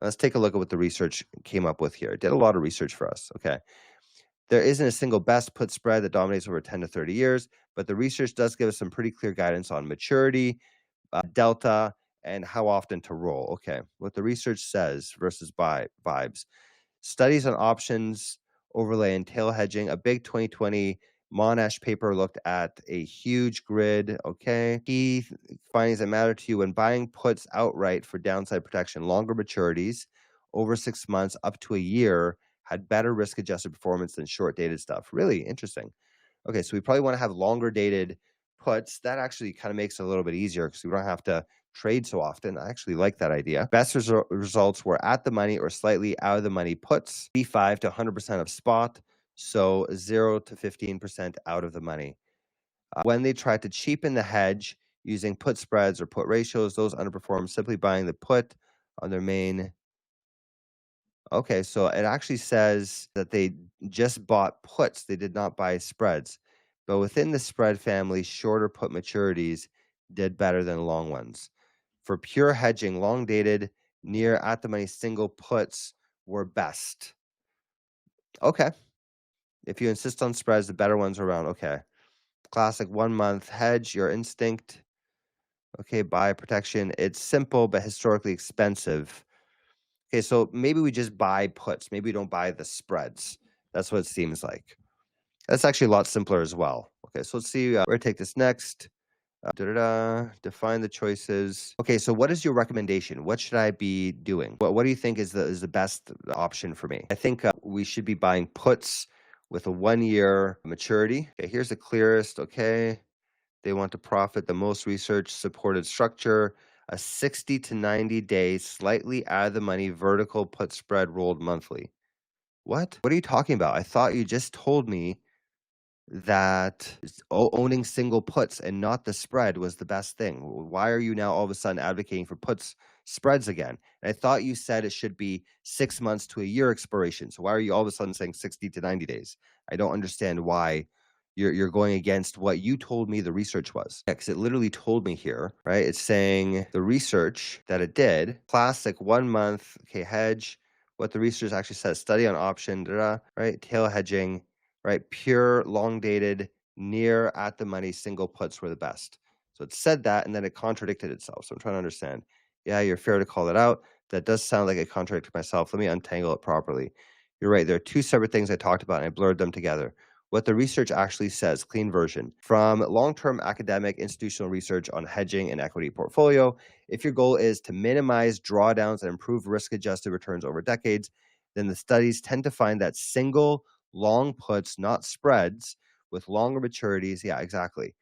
Let's take a look at what the research came up with here. It did a lot of research for us. Okay. There isn't a single best put spread that dominates over 10 to 30 years, but the research does give us some pretty clear guidance on maturity, delta, and how often to roll. Okay. What the research says versus vibes. Studies on options, overlay, and tail hedging. A big 2020 Monash paper looked at a huge grid. Okay. Key findings that matter to you when buying puts outright for downside protection, longer maturities, over 6 months, up to a year, had better risk adjusted performance than short dated stuff. Really interesting. Okay. So we probably want to have longer dated puts. That actually kind of makes it a little bit easier because we don't have to trade so often. I actually like that idea. Best results were at the money or slightly out of the money puts, 85 to 100% of spot, so 0 to 15% out of the money. When they tried to cheapen the hedge using put spreads or put ratios, those underperformed simply buying the put on their main. Okay, so it actually says that they just bought puts. They did not buy spreads. But within the spread family, shorter put maturities did better than long ones. For pure hedging, long dated, near at the money single puts were best. Okay. If you insist on spreads, the better ones are around. Okay. Classic 1 month hedge, your instinct. Okay, buy protection. It's simple, but historically expensive. Okay, so maybe we just buy puts. Maybe we don't buy the spreads. That's what it seems like. That's actually a lot simpler as well. Okay, so let's see where to take this next. Define the choices. Okay, so what is your recommendation? What should I be doing? What do you think is the best option for me? I think we should be buying puts with a 1 year maturity. Okay, here's the clearest. Okay, they want to profit the most research supported structure, a 60 to 90 days, slightly out of the money vertical put spread rolled monthly. What? What are you talking about? I thought you just told me that owning single puts and not the spread was the best thing. Why are you now all of a sudden advocating for puts spreads again? And I thought you said it should be 6 months to a year expiration. So why are you all of a sudden saying 60 to 90 days? I don't understand why you're going against what you told me the research was. Yeah, because it literally told me here, right? It's saying the research that it did, classic 1 month, okay, hedge, what the research actually says, study on option, right? Tail hedging, right? Pure, long dated, near at the money single puts were the best. So it said that and then it contradicted itself. So I'm trying to understand. Yeah, you're fair to call it out. That does sound like it contradicted myself. Let me untangle it properly. You're right. There are two separate things I talked about and I blurred them together. What the research actually says, clean version, from long-term academic institutional research on hedging and equity portfolio, if your goal is to minimize drawdowns and improve risk-adjusted returns over decades, then the studies tend to find that single long puts, not spreads, with longer maturities, yeah, exactly,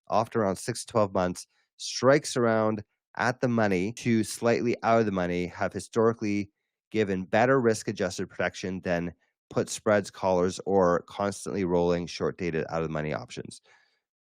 often around 6 to 12 months, strikes around at the money to slightly out of the money, have historically given better risk-adjusted protection than put spreads, collars, or constantly rolling short-dated out of the money options.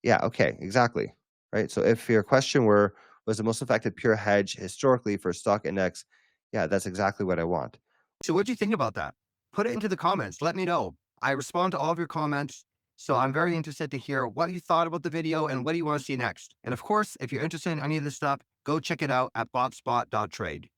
Yeah, okay, exactly. Right. So if your question was the most effective pure hedge historically for a stock index, yeah, that's exactly what I want. So what do you think about that? Put it into the comments. Let me know. I respond to all of your comments. So I'm very interested to hear what you thought about the video and what do you want to see next. And of course, if you're interested in any of this stuff, go check it out at botspot.trade.